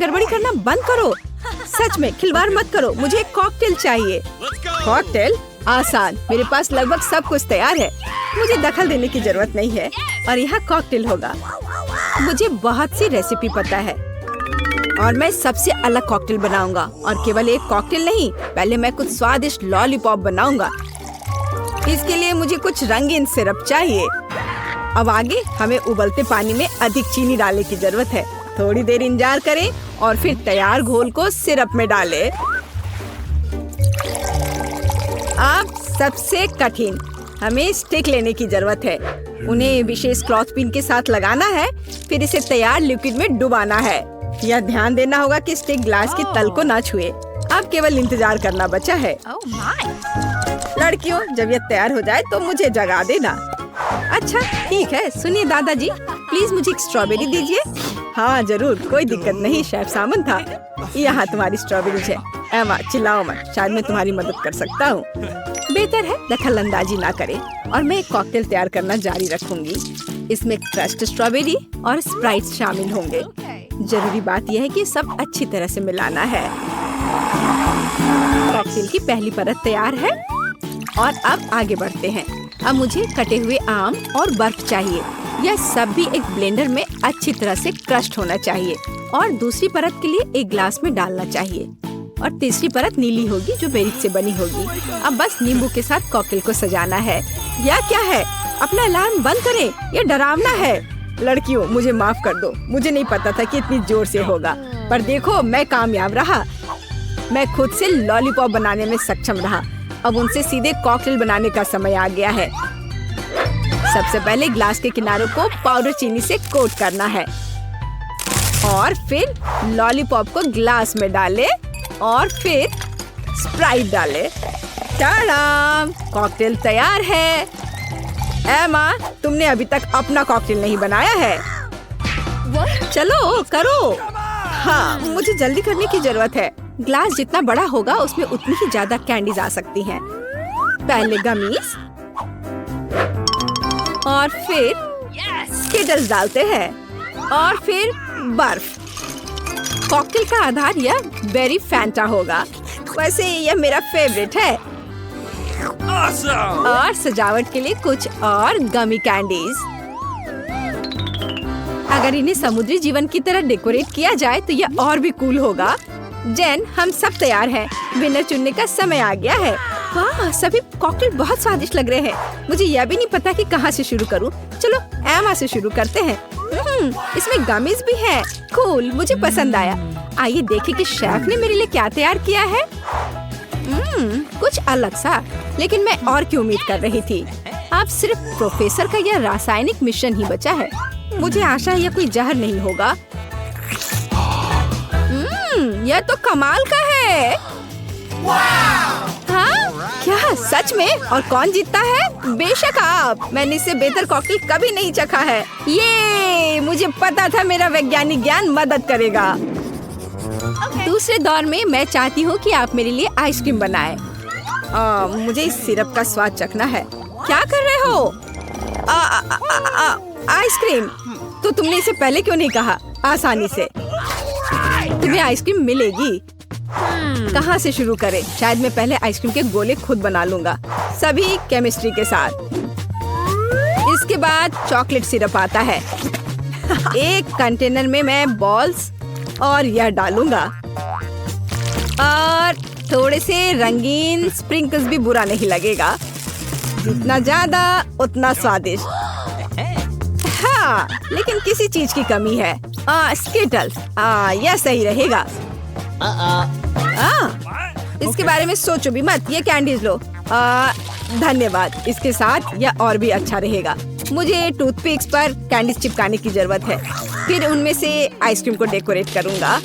गड़बड़ी करना बंद करो। सच में खिलवाड़ मत करो, मुझे एक कॉकटेल चाहिए। कॉकटेल? आसान, मेरे पास लगभग सब कुछ तैयार है। मुझे दखल देने की जरूरत नहीं है और यहाँ कॉकटेल होगा। मुझे बहुत सी रेसिपी पता है और मैं सबसे अलग कॉकटेल बनाऊंगा। और केवल एक कॉकटेल नहीं, पहले मैं कुछ स्वादिष्ट लॉलीपॉप बनाऊंगा। इसके लिए मुझे कुछ रंगीन सिरप चाहिए। अब आगे हमें उबलते पानी में अधिक चीनी डालने की जरूरत है। थोड़ी देर इंतजार करें और फिर तैयार घोल को सिरप में डालें। अब सबसे कठिन, हमें स्टिक लेने की जरूरत है। उन्हें विशेष क्लॉथ पिन के साथ लगाना है, फिर इसे तैयार लिक्विड में डुबाना है। यह ध्यान देना होगा कि स्टिक ग्लास की तल को ना छुए। अब केवल इंतजार करना बचा है। लड़कियों, जब यह तैयार हो जाए तो मुझे जगा देना। अच्छा ठीक है, सुनिए दादाजी, प्लीज मुझे एक स्ट्रॉबेरी दीजिए। हाँ जरूर, कोई दिक्कत नहीं, शेफ सामन था। यहाँ तुम्हारी स्ट्रॉबेरी है। एमा चिल्लाओ मत, शायद मैं तुम्हारी मदद कर सकता हूँ। बेहतर है दखल अंदाजी ना करे और मैं एक कॉकटेल तैयार करना जारी रखूंगी। इसमें क्रश्ड स्ट्रॉबेरी और स्प्राइट शामिल होंगे। जरूरी बात यह है कि सब अच्छी तरह से मिलाना है। कॉकटेल की पहली परत तैयार है और अब आगे बढ़ते हैं। अब मुझे कटे हुए आम और बर्फ चाहिए। यह सब भी एक ब्लेंडर में अच्छी तरह से क्रश्ड होना चाहिए और दूसरी परत के लिए एक ग्लास में डालना चाहिए और तीसरी परत नीली होगी जो बेरी से बनी होगी। अब बस नींबू के साथ कॉकटेल को सजाना है। यह क्या है? अपना अलार्म बंद करें, यह डरावना है। लड़कियों, मुझे माफ कर दो, मुझे नहीं पता था कि इतनी जोर से होगा, पर देखो मैं कामयाब रहा। मैं खुद से लॉलीपॉप बनाने में सक्षम रहा। अब उनसे सीधे कॉकटेल बनाने का समय आ गया है। सबसे पहले ग्लास के किनारों को पाउडर चीनी से कोट करना है और फिर लॉलीपॉप को ग्लास में डालें और फिर स्प्राइट डालें। टाडाम! कॉकटेल तैयार है। एमा, तुमने अभी तक अपना कॉकटेल नहीं बनाया है। चलो करो। हाँ, मुझे जल्दी करने की जरूरत है। ग्लास जितना बड़ा होगा उसमें उतनी ही ज्यादा कैंडीज आ सकती हैं। पहले गमीज और फिर स्किटल्स डालते हैं और फिर बर्फ। कॉकटेल का आधार यह बेरी फैंटा होगा। वैसे यह मेरा फेवरेट है। और सजावट के लिए कुछ और गमी कैंडीज। अगर इन्हें समुद्री जीवन की तरह डेकोरेट किया जाए तो यह और भी कूल होगा। जेन, हम सब तैयार हैं। विनर चुनने का समय आ गया है। वाह, सभी कॉकटेल बहुत स्वादिष्ट लग रहे हैं। मुझे यह भी नहीं पता कि कहाँ से शुरू करूँ। चलो एमा से शुरू करते हैं। इसमें गमीज भी है। कूल, मुझे पसंद आया। आइए देखें कि शेफ ने मेरे लिए क्या तैयार किया है। कुछ अलग सा, लेकिन मैं और की उम्मीद कर रही थी। अब सिर्फ प्रोफेसर का यह रासायनिक मिश्रण ही बचा है। मुझे आशा है यह कोई जहर नहीं होगा। यह तो कमाल का है। हाँ? क्या सच में? और कौन जीतता है? बेशक आप। मैंने इससे बेहतर कॉकटेल कभी नहीं चखा है। ये मुझे पता था मेरा वैज्ञानिक ज्ञान मदद करेगा। दूसरे दौर में मैं चाहती हूँ कि आप मेरे लिए आइसक्रीम बनाएं। मुझे इस सिरप का स्वाद चखना है। क्या कर रहे हो? आइसक्रीम? तो तुमने इसे पहले क्यों नहीं कहा? आसानी से तुम्हें आइसक्रीम मिलेगी। कहाँ से शुरू करें? शायद मैं पहले आइसक्रीम के गोले खुद बना लूंगा, सभी केमिस्ट्री के साथ। इसके बाद चॉकलेट सिरप आता है। एक कंटेनर में मैं बॉल्स और यह डालूंगा और थोड़े से रंगीन स्प्रिंकल्स भी बुरा नहीं लगेगा। जितना ज्यादा उतना स्वादिष्ट। हाँ, लेकिन किसी चीज की कमी है। स्किटल्स, यह सही रहेगा। इसके बारे में सोचो भी मत। ये कैंडीज लो। धन्यवाद। इसके साथ यह और भी अच्छा रहेगा। मुझे टूथपिक्स पर कैंडीज चिपकाने की जरूरत है। फिर उनमें से आइसक्रीम को डेकोरेट करूंगा।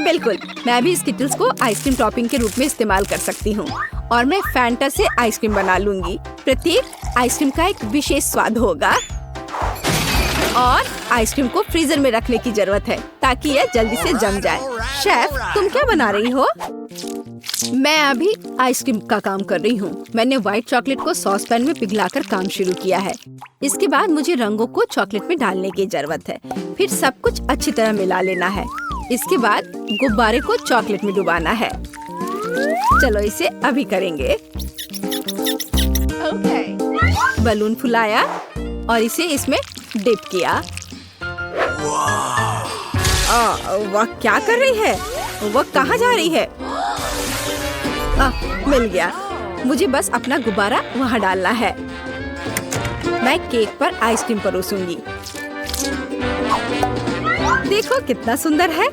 बिल्कुल, मैं भी स्किटल्स को आइसक्रीम टॉपिंग के रूप में इस्तेमाल कर सकती हूँ और मैं फैंटा से आइसक्रीम बना लूंगी। प्रत्येक आइसक्रीम का एक विशेष स्वाद होगा और आइसक्रीम को फ्रीजर में रखने की जरूरत है ताकि यह जल्दी से जम जाए। शेफ, तुम क्या बना रही हो? मैं अभी आइसक्रीम का काम कर रही हूँ। मैंने व्हाइट चॉकलेट को सॉस पैन में पिघलाकर काम शुरू किया है। इसके बाद मुझे रंगों को चॉकलेट में डालने की जरूरत है। फिर सब कुछ अच्छी तरह मिला लेना है। इसके बाद गुब्बारे को चॉकलेट में डुबाना है। चलो इसे अभी करेंगे। बलून फुलाया और इसे इसमें डिप किया। वह क्या कर रही है? वह कहाँ जा रही है? मिल गया। मुझे बस अपना गुब्बारा वहाँ डालना है। मैं केक पर आइसक्रीम परोसूंगी। देखो कितना सुंदर है।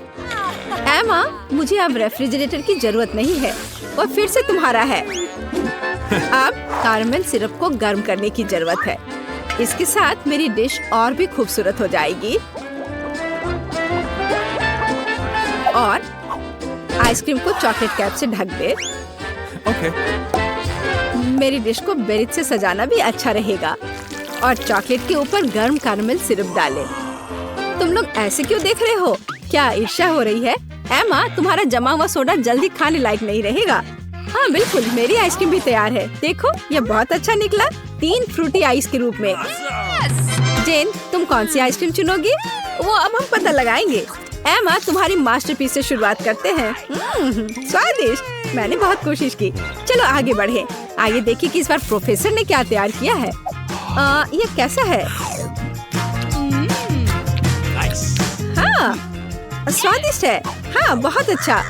एमा, मुझे अब रेफ्रिजरेटर की जरूरत नहीं है। वह फिर से तुम्हारा है। अब कैरमेल सिरप को गर्म करने की जरूरत है। इसके साथ मेरी डिश और भी खूबसूरत हो जाएगी। और आइसक्रीम को चॉकलेट कैप से ढक दे। मेरी डिश को बेरी से सजाना भी अच्छा रहेगा। और चॉकलेट के ऊपर गर्म कैरमेल सिरप डालें। तुम लोग ऐसे क्यों देख रहे हो? क्या ईर्ष्या हो रही है? एमा, तुम्हारा जमा हुआ सोडा जल्दी खाने लायक नहीं रहेगा। हाँ बिल्कुल, मेरी आइसक्रीम भी तैयार है। देखो, यह बहुत अच्छा निकला। 3 फ्रूटी आइस के रूप में। जेन, तुम कौन सी आइसक्रीम चुनोगी? वो अब हम पता लगाएंगे। एमा, तुम्हारी मास्टरपीस से शुरुआत करते हैं। स्वादिष्ट। मैंने बहुत कोशिश की। चलो आगे बढ़े। आगे देखिए कि इस बार प्रोफेसर ने क्या तैयार किया है। ये कैसा है? हाँ, स्वादिष्ट है। हाँ, बहुत अच्छा,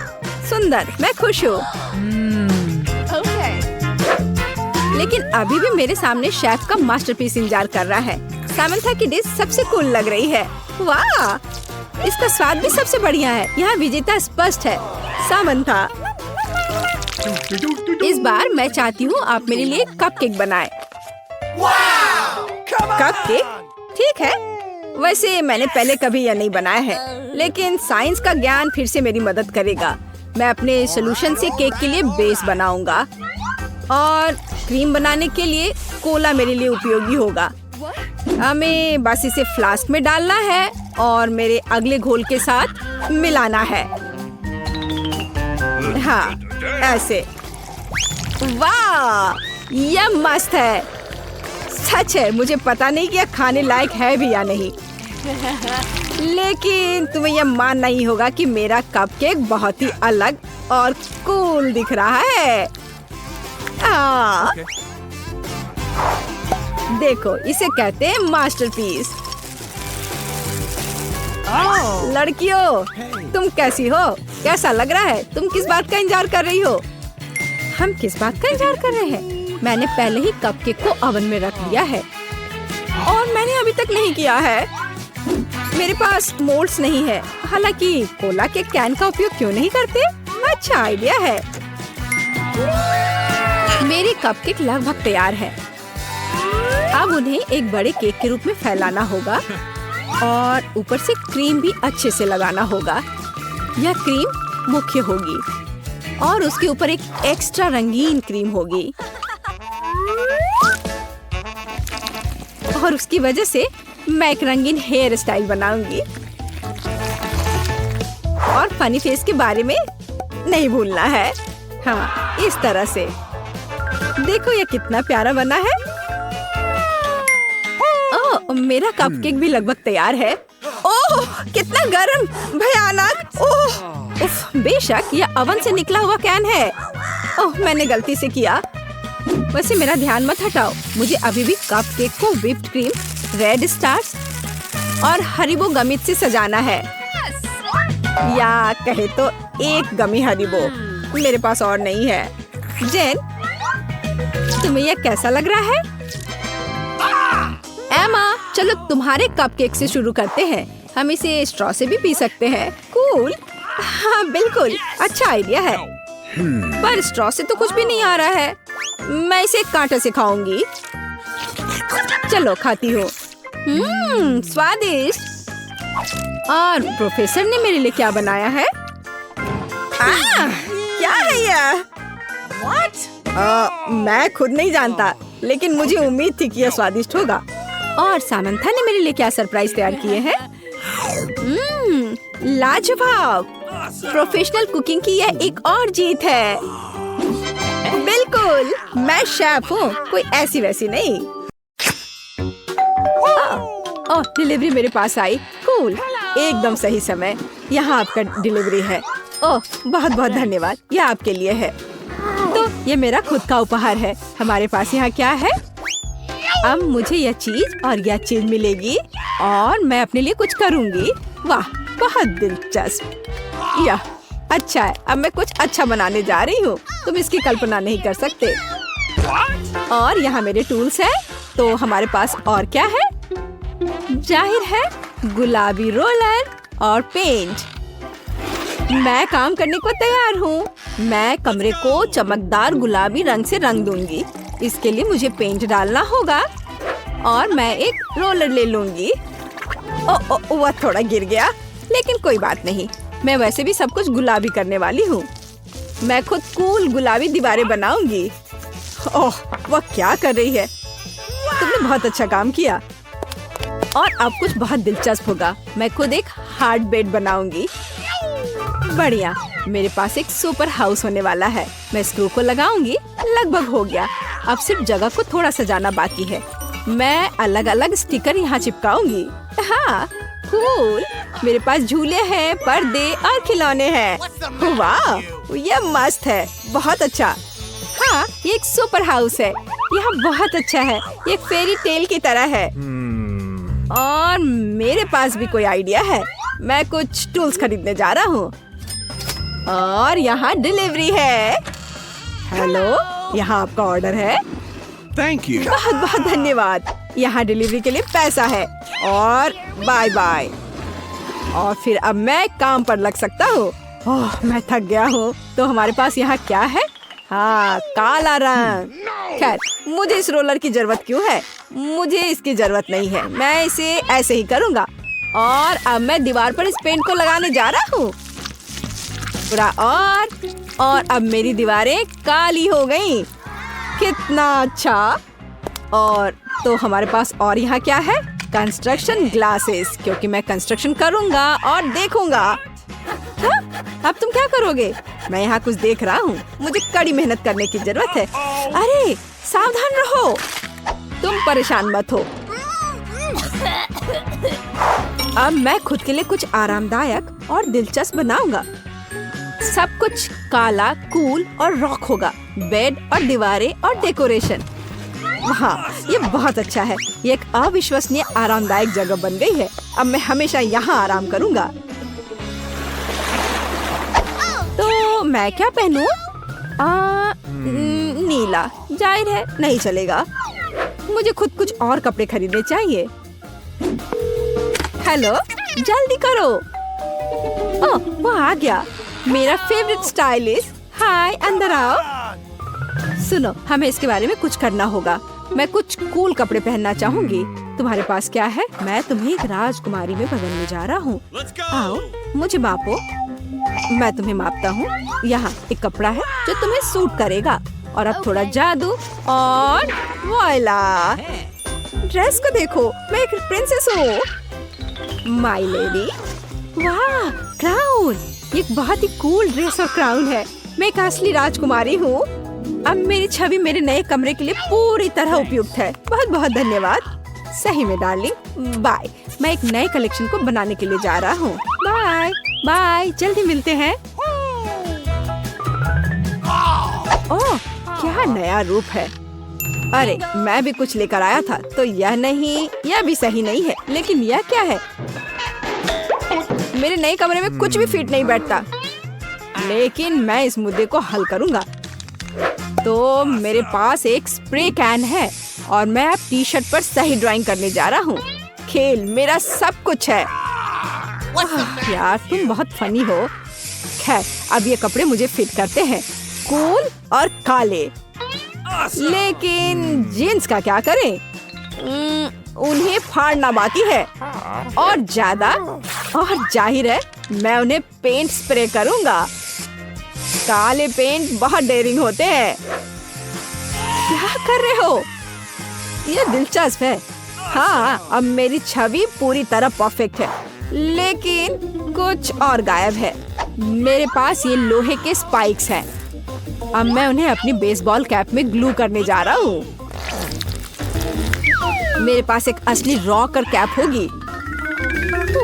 सुंदर। मैं खुश हूँ। लेकिन अभी भी मेरे सामने शेफ का मास्टरपीस इंतजार कर रहा है। सामंथा की डिश सबसे कूल लग रही है। वाह, इसका स्वाद भी सबसे बढ़िया है। यहाँ विजेता स्पष्ट है, सामंथा। इस बार मैं चाहती हूँ आप मेरे लिए कपकेक बनाएं। कपकेक? ठीक है। वैसे मैंने पहले कभी यह नहीं बनाया है, लेकिन साइंस का ज्ञान फिर से मेरी मदद करेगा। मैं अपने सोल्यूशन से केक के लिए बेस बनाऊंगा और क्रीम बनाने के लिए कोला मेरे लिए उपयोगी होगा। हमें बस इसे फ्लास्क में डालना है और मेरे अगले घोल के साथ मिलाना है। हाँ, ऐसे। वाह, यह मस्त है। सच है, मुझे पता नहीं कि यह खाने लायक है भी या नहीं। लेकिन तुम्हें यह मानना ही होगा कि मेरा कपकेक बहुत ही अलग और कूल दिख रहा है। देखो, इसे कहते हैं मास्टरपीस। लड़कियों, तुम कैसी हो? कैसा लग रहा है? तुम किस बात का इंतजार कर रही हो? हम किस बात का इंतजार कर रहे हैं? मैंने पहले ही कपकेक को ओवन में रख दिया है और मैंने अभी तक नहीं किया है। मेरे पास मोल्ड्स नहीं है। हालांकि कोला के कैन का उपयोग क्यों नहीं करते? अच्छा आइडिया है। मेरे कपकेक लगभग तैयार है। अब उन्हें एक बड़े केक के रूप में फैलाना होगा और ऊपर से क्रीम भी अच्छे से लगाना होगा। यह क्रीम मुख्य होगी और उसके ऊपर एक एक्स्ट्रा रंगीन क्रीम होगी और उसकी वजह से मैं एक रंगीन हेयर स्टाइल बनाऊंगी। और फनी फेस के बारे में नहीं भूलना है। हाँ, इस तरह से। देखो यह कितना प्यारा बना है। ओह, मेरा कपकेक भी लगभग तैयार है। ओह, कितना गर्म, भयानक। ओह, उफ, बेशक यह ओवन से निकला हुआ कैन है। ओह, मैंने गलती से किया। वैसे मेरा ध्यान मत हटाओ। मुझे अभी भी कपकेक को व्हिप्ड क्रीम, रेड स्टार्स और हरीबो गमित से सजाना है। या कहे तो एक गमी हरीबो। मेरे पास और नहीं है। जेन, तुम्हें यह कैसा लग रहा है? एमा, चलो तुम्हारे कपकेक से शुरू करते हैं। हम इसे स्ट्रॉ से भी पी सकते हैं। कूल। हाँ बिल्कुल, अच्छा आइडिया है। पर स्ट्रॉ से तो कुछ भी नहीं आ रहा है। मैं इसे कांटे से खाऊंगी। चलो खाती हूँ। स्वादिष्ट। और प्रोफेसर ने मेरे लिए क्या बनाया है? क्या है यह? मैं खुद नहीं जानता, लेकिन मुझे उम्मीद थी कि यह स्वादिष्ट होगा। और सामंथा ने मेरे लिए क्या सरप्राइज तैयार किए हैं? लाजवाब। प्रोफेशनल कुकिंग की यह एक और जीत है। बिल्कुल, मैं शेफ हूँ, कोई ऐसी वैसी नहीं। डिलीवरी मेरे पास आई। कूल। एकदम सही समय। यहाँ आपका डिलीवरी है। ओह, बहुत बहुत धन्यवाद। यह आपके लिए है। तो ये मेरा खुद का उपहार है। हमारे पास यहाँ क्या है? अब मुझे यह चीज और यह चीज मिलेगी और मैं अपने लिए कुछ करूँगी। वाह, बहुत दिलचस्प। यह अच्छा है। अब मैं कुछ अच्छा बनाने जा रही हूँ। तुम इसकी कल्पना नहीं कर सकते। और यहाँ मेरे टूल्स हैं। तो हमारे पास और क्या है? जाहिर है गुलाबी रोलर और पेंट। मैं काम करने को तैयार हूँ। मैं कमरे को चमकदार गुलाबी रंग से रंग दूंगी। इसके लिए मुझे पेंट डालना होगा और मैं एक रोलर ले लूंगी। वह थोड़ा गिर गया, लेकिन कोई बात नहीं। मैं वैसे भी सब कुछ गुलाबी करने वाली हूँ। मैं खुद कूल गुलाबी दीवारें बनाऊंगी। ओह, वह क्या कर रही है? तुमने बहुत अच्छा काम किया। और अब कुछ बहुत दिलचस्प होगा। मैं खुद एक हार्ड बेड बनाऊंगी। बढ़िया, मेरे पास एक सुपर हाउस होने वाला है। मैं स्क्रू को लगाऊंगी। लगभग हो गया। अब सिर्फ जगह को थोड़ा सजाना बाकी है। मैं अलग अलग स्टिकर यहाँ चिपकाऊंगी। हाँ, कूल। मेरे पास झूले हैं, पर्दे और खिलौने हैं। वाह, ये मस्त है। बहुत अच्छा। हाँ, ये एक सुपर हाउस है। यह बहुत अच्छा है। ये एक फेरी टेल की तरह है। और मेरे पास भी कोई आइडिया है। मैं कुछ टूल्स खरीदने जा रहा हूँ। और यहाँ डिलीवरी है। हेलो, यहाँ आपका ऑर्डर है। Thank you. बहुत बहुत धन्यवाद। यहाँ डिलीवरी के लिए पैसा है। और बाय बाय। और फिर अब मैं काम पर लग सकता हूँ। ओह, मैं थक गया हूँ। तो हमारे पास यहाँ क्या है? हाँ, काला रंग। खैर, मुझे इस रोलर की जरूरत क्यों है? मुझे इसकी जरूरत नहीं है। मैं इसे ऐसे ही करूँगा। और अब मैं दीवार पर इस पेंट को लगाने जा रहा हूँ। पूरा और अब मेरी दीवारें काली हो गईं। कितना अच्छा। और तो हमारे पास और यहाँ क्या है? कंस्ट्रक्शन ग्लासेस, क्योंकि मैं कंस्ट्रक्शन करूँगा और देखूंगा। हाँ? अब तुम क्या करोगे? मैं यहाँ कुछ देख रहा हूँ। मुझे कड़ी मेहनत करने की जरूरत है। अरे, सावधान रहो। तुम परेशान मत हो। अब मैं खुद के लिए कुछ आरामदायक और दिलचस्प बनाऊंगा। सब कुछ काला, कूल और रॉक होगा। बेड और दीवारें और डेकोरेशन। हाँ, ये बहुत अच्छा है। ये एक अविश्वसनीय आरामदायक जगह बन गई है। अब मैं हमेशा यहाँ आराम करूँगा। तो मैं क्या पहनूं? नीला। जाहिर है नहीं चलेगा। मुझे खुद कुछ और कपड़े खरीदने चाहिए। हेलो, जल्दी करो। ओह, वो आ गया। मेरा फेवरेट स्टाइलिस्ट। हाय, अंदर आओ। सुनो, हमें इसके बारे में कुछ करना होगा। मैं कुछ कूल कपड़े पहनना चाहूंगी। तुम्हारे पास क्या है? मैं तुम्हें एक राजकुमारी में बदलने जा रहा हूँ। आओ, मुझे मापो। मैं तुम्हें मापता हूँ। यहाँ एक कपड़ा है जो तुम्हें सूट करेगा। और अब थोड़ा जादू और वॉइला। ड्रेस को देखो, मैं एक प्रिंसेस हूँ। My lady. वाह, क्राउन। ये बहुत ही कूल ड्रेस और क्राउन है। मैं एक असली राजकुमारी हूँ। अब मेरी छवि मेरे नए कमरे के लिए पूरी तरह उपयुक्त है। बहुत बहुत धन्यवाद। सही में डार्लिंग। बाय। मैं एक नए कलेक्शन को बनाने के लिए जा रहा हूँ। बाय बाय, जल्दी मिलते हैं। ओह, क्या नया रूप है। अरे, मैं भी कुछ लेकर आया था। तो यह नहीं, यह भी सही नहीं है। लेकिन यह क्या है? मेरे नए कमरे में कुछ भी फिट नहीं बैठता। लेकिन मैं इस मुद्दे को हल करूंगा। तो मेरे पास एक स्प्रे कैन है और मैं अब टी शर्ट पर सही ड्राइंग करने जा रहा हूँ। खेल मेरा सब कुछ है। यार, तुम बहुत फनी हो। खैर, अब ये कपड़े मुझे फिट करते हैं। कूल और काले। लेकिन जीन्स का क्या करें? उन्हें फाड़ना बाकी है। और ज्यादा। और जाहिर है मैं उन्हें पेंट स्प्रे करूंगा। काले पेंट बहुत डेयरिंग होते हैं। क्या कर रहे हो? ये दिलचस्प है। हाँ, अब मेरी छवि पूरी तरह परफेक्ट है। लेकिन कुछ और गायब है। मेरे पास ये लोहे के स्पाइक्स हैं। अब मैं उन्हें अपनी बेसबॉल कैप में ग्लू करने जा रहा हूँ। मेरे पास एक असली रॉकर कैप होगी।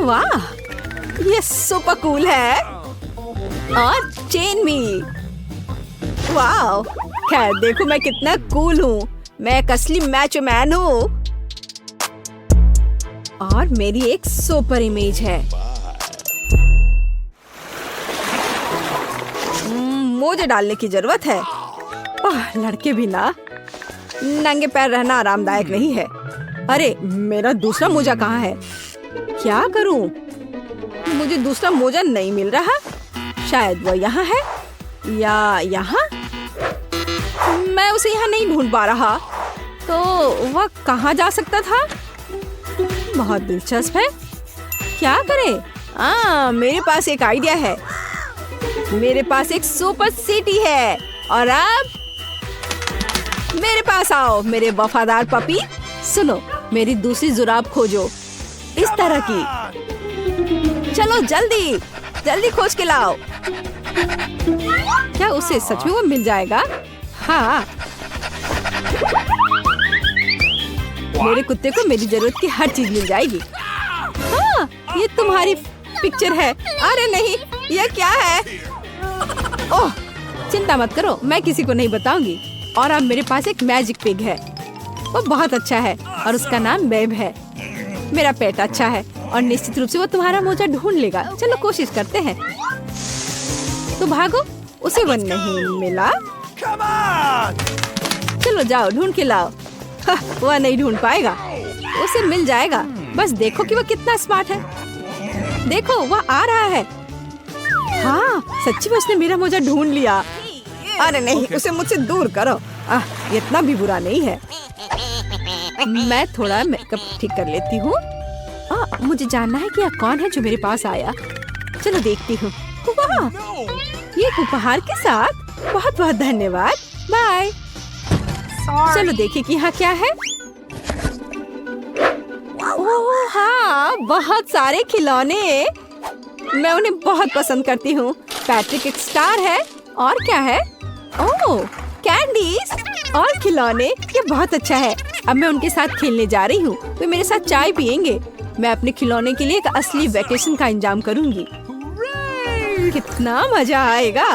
वाह, ये सुपर कूल है। और चेन भी। वाओ, खैर देखो मैं कितना कूल हूँ। मैं एक असली मैचो मैन हूँ। और मेरी एक सुपर इमेज है। मोजे डालने की जरूरत है। लड़के भी ना, नंगे पैर रहना आरामदायक नहीं है। अरे मेरा दूसरा मोजा कहाँ है? क्या करूं? मुझे दूसरा मोजा नहीं मिल रहा। शायद वो यहाँ है या यहाँ। मैं उसे यहाँ नहीं ढूंढ पा रहा। तो वह कहाँ जा सकता था? बहुत दिलचस्प है। क्या करें? मेरे पास एक आइडिया है। मेरे पास एक सुपर सिटी है। और अब मेरे पास आओ मेरे वफादार पपी। सुनो, मेरी दूसरी जुराब खोजो। इस तरह की। चलो जल्दी जल्दी खोज के लाओ। क्या उसे सच में वो मिल जाएगा? हाँ। मेरे कुत्ते को मेरी जरूरत की हर चीज मिल जाएगी। हाँ, ये तुम्हारी पिक्चर है। अरे नहीं, ये क्या है? ओह, चिंता मत करो, मैं किसी को नहीं बताऊंगी। और अब मेरे पास एक मैजिक पिग है। वो बहुत अच्छा है और उसका नाम बेब है। मेरा पेट अच्छा है और निश्चित रूप से वो तुम्हारा मोजा ढूंढ लेगा। चलो कोशिश करते हैं। तो भागो, उसे वो नहीं मिला। चलो जाओ ढूंढ के लाओ। वह नहीं ढूंढ पाएगा, उसे मिल जाएगा। बस देखो कि वह कितना स्मार्ट है। देखो वह आ रहा है। हाँ, सच्ची में उसने मेरा मोजा ढूंढ लिया। अरे नहीं, उसे मुझसे दूर करो। इतना भी बुरा नहीं है। मैं थोड़ा मेकअप ठीक कर लेती हूँ। मुझे जानना है कि यह कौन है जो मेरे पास आया। चलो देखती हूँ। वाह, ये उपहार के साथ बहुत बहुत धन्यवाद। बाय। चलो देखिए कि यहाँ क्या है। ओह हाँ, बहुत सारे खिलौने। मैं उन्हें बहुत पसंद करती हूँ। पैट्रिक एक स्टार है। और क्या है? ओह, कैंडीज और खिलौने। ये बहुत अच्छा है। अब मैं उनके साथ खेलने जा रही हूँ। वे मेरे साथ चाय पियेंगे। मैं अपने खिलौने के लिए एक असली वेकेशन का इंतजाम करूँगी। कितना मजा आएगा।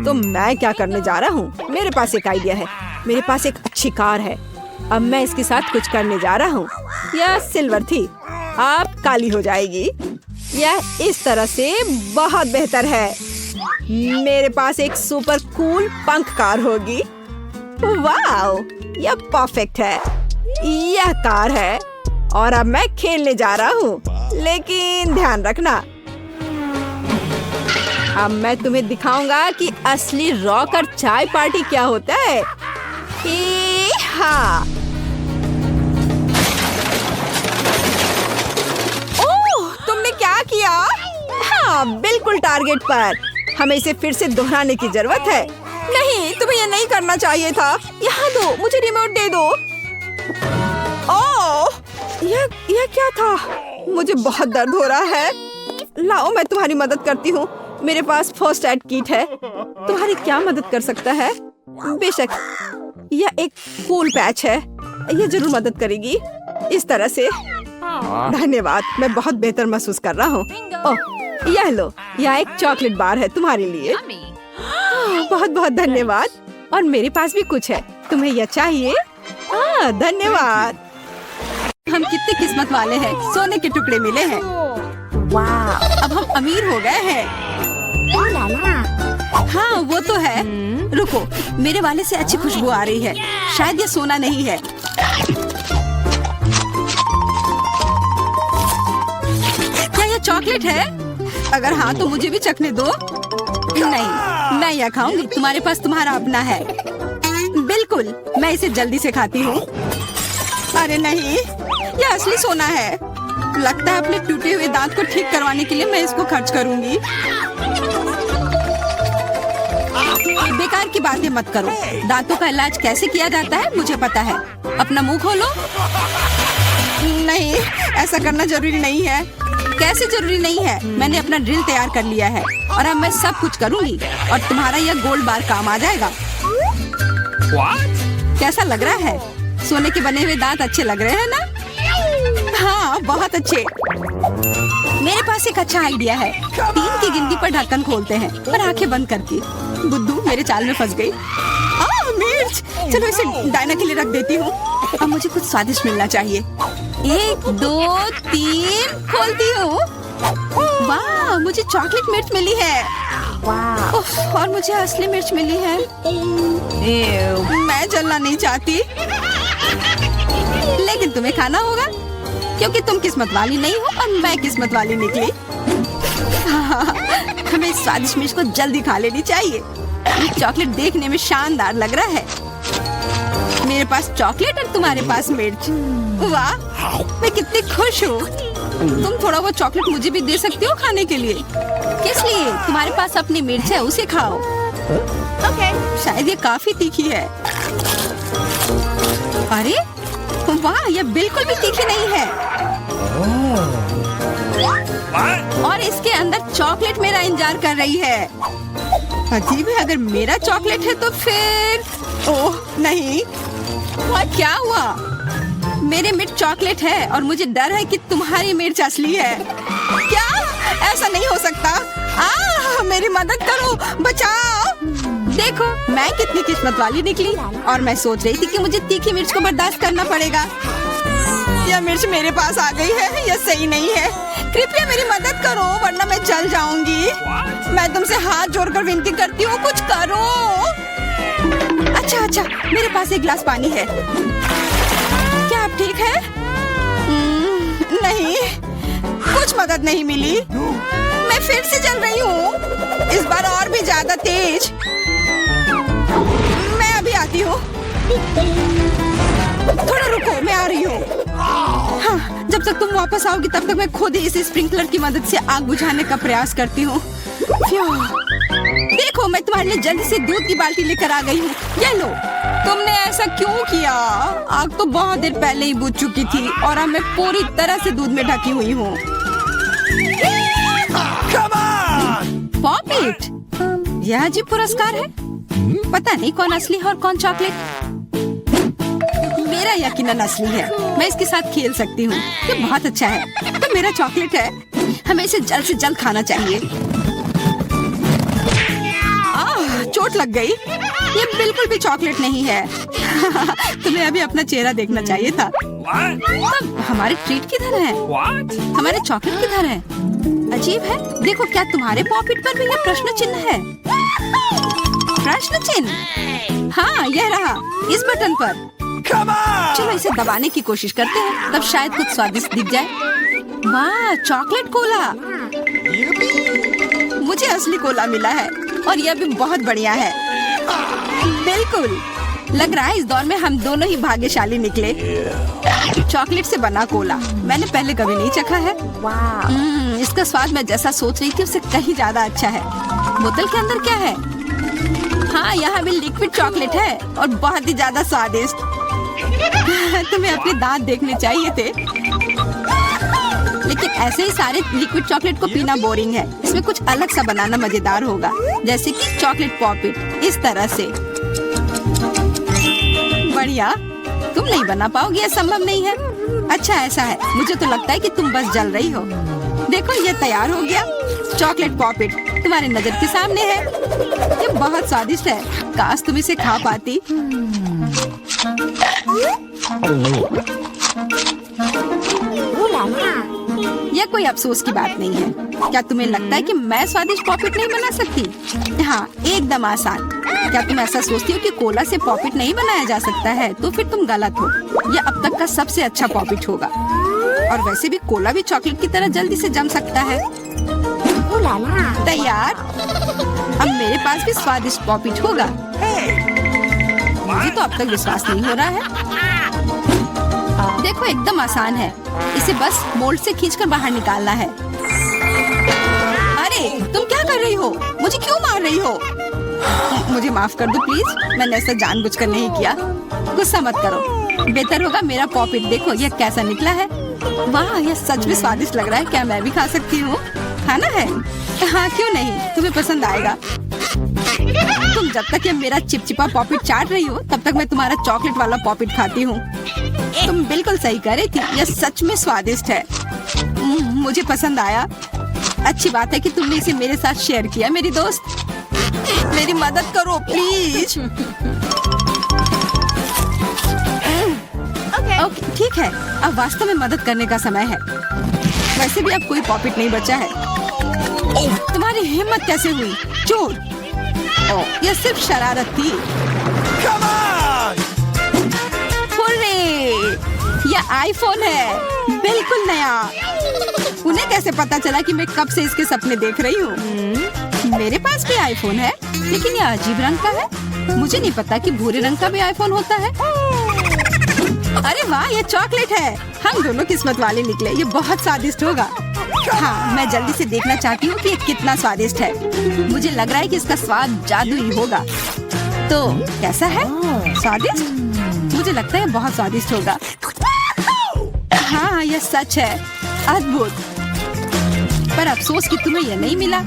तो मैं क्या करने जा रहा हूँ? मेरे पास एक आइडिया है। मेरे पास एक अच्छी कार है। अब मैं इसके साथ कुछ करने जा रहा हूँ। यह सिल्वर थी, अब काली हो जाएगी। यह इस तरह से बहुत बेहतर है। मेरे पास एक सुपर कूल पंख कार होगी। वाओ, यह परफेक्ट है। यह कार है और अब मैं खेलने जा रहा हूँ। लेकिन ध्यान रखना, अब मैं तुम्हें दिखाऊंगा कि असली रॉकर चाय पार्टी क्या होता है। हाँ। ओह, तुमने क्या किया? हाँ, बिल्कुल टारगेट पर। हमें इसे फिर से दोहराने की जरूरत है। नहीं, तुम्हें ये नहीं करना चाहिए था। यहाँ दो, मुझे रिमोट दे दो। ओह, यह क्या था? मुझे बहुत दर्द हो रहा है। लाओ, मैं तुम्हारी मदद करती हूँ। मेरे पास फर्स्ट एड किट है। तुम्हारी क्या मदद कर सकता है? बेशक, यह एक कूल पैच है। यह जरूर मदद करेगी। इस तरह से। धन्यवाद, मैं बहुत बेहतर महसूस कर रहा हूँ। ओह, यह लो, यह एक चॉकलेट बार है तुम्हारे लिए। बहुत बहुत धन्यवाद। और मेरे पास भी कुछ है। तुम्हें यह चाहिए? धन्यवाद। हम कितने किस्मत वाले हैं, सोने के टुकड़े मिले हैं। वाह, अब हम अमीर हो गए हैं। हाँ, वो तो है। रुको, मेरे वाले से अच्छी खुशबू आ रही है। शायद ये सोना नहीं है। क्या ये चॉकलेट है? अगर हाँ तो मुझे भी चखने दो। नहीं, मैं यह खाऊंगी। तुम्हारे पास तुम्हारा अपना है। बिल्कुल, मैं इसे जल्दी से खाती हूँ। अरे नहीं, यह असली सोना है। लगता है अपने टूटे हुए दांत को ठीक करवाने के लिए मैं इसको खर्च करूंगी। बेकार की बातें मत करो। दांतों का इलाज कैसे किया जाता है मुझे पता है। अपना मुंह खोलो। नहीं, ऐसा करना जरूरी नहीं है। कैसे जरूरी नहीं है? मैंने अपना ड्रिल तैयार कर लिया है और अब मैं सब कुछ करूंगी और तुम्हारा यह गोल्ड बार काम आ जाएगा। What? कैसा लग रहा है? सोने के बने हुए दांत अच्छे लग रहे हैं ना? हाँ, वाह बहुत अच्छे। मेरे पास एक अच्छा आइडिया है। 3 की गिनती पर ढक्कन खोलते हैं पर आंखें बंद करके। बुद्धू मेरे चाल में फंस गई। मिर्च, चलो इसे डायना के लिए रख देती हूँ। अब मुझे कुछ स्वादिष्ट मिलना चाहिए। 1 2 3 खोलती हूँ। वाह, मुझे चॉकलेट मिर्च मिली है। और मुझे असली मिर्च मिली है। मैं जलना नहीं चाहती, लेकिन तुम्हें खाना होगा क्योंकि तुम किस्मत वाली नहीं हो और मैं किस्मत वाली निकली। हमें स्वादिष्ट मिर्च को जल्दी खा लेनी चाहिए। ये चॉकलेट देखने में शानदार लग रहा है। मेरे पास चॉकलेट और तुम्हारे पास मिर्च। वाह, मैं कितनी खुश हूँ। तुम थोड़ा वो चॉकलेट मुझे भी दे सकती हो खाने के लिए। किस लिए? तुम्हारे पास अपनी मिर्च है, उसे खाओ। शायद ये काफी तीखी है। अरे वाह, यह बिल्कुल भी तीखी नहीं है। और इसके अंदर चॉकलेट मेरा इंतजार कर रही है। अजीब है, अगर मेरा चॉकलेट है तो फिर ओह नहीं। क्या हुआ? मेरे मिर्च चॉकलेट है और मुझे डर है कि तुम्हारी मिर्च असली है। क्या? ऐसा नहीं हो सकता। मेरी मदद करो, बचाओ। देखो मैं कितनी किस्मत वाली निकली। और मैं सोच रही थी कि मुझे तीखी मिर्च को बर्दाश्त करना पड़ेगा। यह मिर्च मेरे पास आ गई है, यह सही नहीं है। कृपया मेरी मदद करो वरना मैं जल जाऊंगी। मैं तुमसे हाथ जोड़कर विनती करती हूँ, कुछ करो। अच्छा, मेरे पास एक गिलास पानी है। क्या आप ठीक है? नहीं, कुछ मदद नहीं मिली। मैं फिर से जल रही हूँ, इस बार और भी ज्यादा तेज। मैं अभी आती हूँ। थोड़ा रुको, मैं आ रही हूँ। हाँ, जब तक तुम वापस आओगी तब तक मैं खुद ही इस स्प्रिंकलर की मदद से आग बुझाने का प्रयास करती हूँ। देखो, मैं तुम्हारे लिए जल्दी से दूध की बाल्टी लेकर आ गई हूँ। ये लो। तुमने ऐसा क्यों किया? आग तो बहुत देर पहले ही बुझ चुकी थी और अब मैं पूरी तरह से दूध में ढकी हुई हूँ। पॉपिट, यह अजीब पुरस्कार है। पता नहीं कौन असली है और कौन चॉकलेट। मेरा यकीनन असली है। मैं इसके साथ खेल सकती हूँ। ये बहुत अच्छा है। तो मेरा चॉकलेट है, हमें इसे जल्द से जल्द खाना चाहिए। चोट लग गई। ये बिल्कुल भी चॉकलेट नहीं है। तुम्हें अभी अपना चेहरा देखना चाहिए था। हमारे ट्रीट किधर है? हमारे चॉकलेट किधर है? अजीब है। देखो, क्या तुम्हारे पॉकेट पर भी यह प्रश्न चिन्ह है? प्रश्न चिन्ह? हाँ, यह रहा, इस बटन पर। चलो इसे दबाने की कोशिश करते हैं, तब शायद कुछ स्वादिष्ट दिख जाए। वाह, चॉकलेट कोला। मुझे असली कोला मिला है और यह भी बहुत बढ़िया है। बिल्कुल, लग रहा है इस दौर में हम दोनों ही भाग्यशाली निकले। चॉकलेट से बना कोला मैंने पहले कभी नहीं चखा है। इसका स्वाद मैं जैसा सोच रही थी उससे कहीं ज्यादा अच्छा है। बोतल के अंदर क्या है? हाँ, यहाँ भी लिक्विड चॉकलेट है और बहुत ही ज्यादा स्वादिष्ट। तुम्हें अपने दांत देखने चाहिए थे। लेकिन ऐसे ही सारे लिक्विड चॉकलेट को पीना बोरिंग है। इसमें कुछ अलग सा बनाना मजेदार होगा, जैसे कि चॉकलेट पॉपिट, इस तरह से। बढ़िया। तुम नहीं बना पाओगी, यह संभव नहीं है। अच्छा, ऐसा है। मुझे तो लगता है कि तुम बस जल रही हो। देखो, ये तैयार हो गया। चॉकलेट पॉपिट तुम्हारी नजर के सामने है। ये बहुत स्वादिष्ट है। काश तुम इसे खा पाती। यह कोई अफसोस की बात नहीं है। क्या तुम्हें लगता है कि मैं स्वादिष्ट पॉपिट नहीं बना सकती? हाँ, एकदम आसान। क्या तुम ऐसा सोचती हो कि कोला से पॉपिट नहीं बनाया जा सकता है? तो फिर तुम गलत हो। यह अब तक का सबसे अच्छा पॉपिट होगा। और वैसे भी कोला भी चॉकलेट की तरह जल्दी से जम सकता है। तैयार। अब मेरे पास भी स्वादिष्ट पॉपिट होगा। मुझे तो अब तक विश्वास नहीं हो रहा है। देखो, एकदम आसान है। इसे बस मोल्ड से खींचकर बाहर निकालना है। अरे, तुम क्या कर रही हो? मुझे क्यों मार रही हो? मुझे माफ कर दो प्लीज। मैंने ऐसा जानबूझकर नहीं किया। गुस्सा मत करो। बेहतर होगा मेरा पॉपिट देखो यह कैसा निकला है। वाह, यह सच में स्वादिष्ट लग रहा है। क्या मैं भी खा सकती हूँ? खाना है? हाँ, क्यों नहीं, तुम्हें पसंद आएगा। तुम जब तक ये मेरा चिपचिपा पॉपिट चाट रही हो तब तक मैं तुम्हारा चॉकलेट वाला पॉपिट खाती हूँ। तुम बिल्कुल सही कह रही थी, यह सच में स्वादिष्ट है। मुझे पसंद आया। अच्छी बात है कि तुमने इसे मेरे साथ शेयर किया। मेरी दोस्त, मेरी मदद करो प्लीज। ओके, ठीक है, अब वास्तव में मदद करने का समय है। वैसे भी अब कोई पॉकेट नहीं बचा है। तुम्हारी हिम्मत कैसे हुई? चोर! यह सिर्फ शरारत थी। हुर्रे! यह आईफोन है, बिल्कुल नया। उन्हें कैसे पता चला कि मैं कब से इसके सपने देख रही हूँ? मेरे पास भी आईफोन है, लेकिन यह अजीब रंग का है। मुझे नहीं पता कि भूरे रंग का भी आईफोन होता है। अरे वाह, ये चॉकलेट है। हम दोनों किस्मत वाले निकले। ये बहुत स्वादिष्ट होगा। हाँ, मैं जल्दी से देखना चाहती हूँ कि ये कितना स्वादिष्ट है। मुझे लग रहा है कि इसका स्वाद जादुई होगा। तो कैसा है? स्वादिष्ट? मुझे लगता है बहुत स्वादिष्ट होगा। हाँ, यह सच है। अद्भुत। पर अफसोस कि तुम्हें यह नहीं मिला।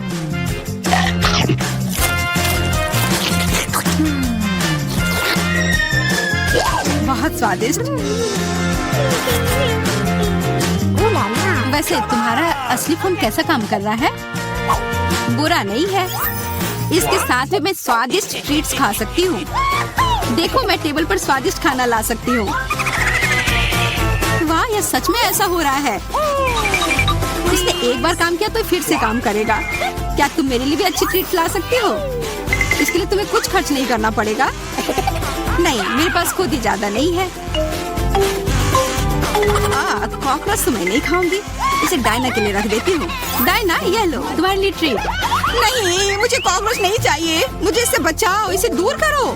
बहुत स्वादिष्ट। वैसे तुम्हारा असली फोन कैसा काम कर रहा है? बुरा नहीं है। इसके साथ में मैं स्वादिष्ट ट्रीट्स खा सकती हूँ। देखो, मैं टेबल पर स्वादिष्ट खाना ला सकती हूँ। वाह, यह सच में ऐसा हो रहा है। इसने एक बार काम किया तो फिर से काम करेगा। क्या तुम मेरे लिए भी अच्छी ट्रीट ला सकती हो? इसके लिए तुम्हें कुछ खर्च नहीं करना पड़ेगा। नहीं, मेरे पास खुद ही ज्यादा नहीं है। कॉकरोच तो मैं नहीं खाऊंगी। इसे डायना के लिए रख देती हूँ। डायना, यह लो, तुम्हारे लिए ट्रीट। नहीं, मुझे कॉकरोच नहीं चाहिए। मुझे इससे बचाओ, इसे दूर करो।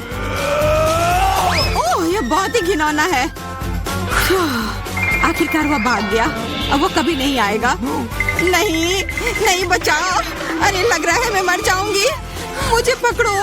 ओह, यह बहुत ही घिनौना है। आखिरकार वह भाग गया। अब वो कभी नहीं आएगा। नहीं, नहीं, बचाओ। अरे, लग रहा है मैं मर जाऊंगी। मुझे पकड़ो।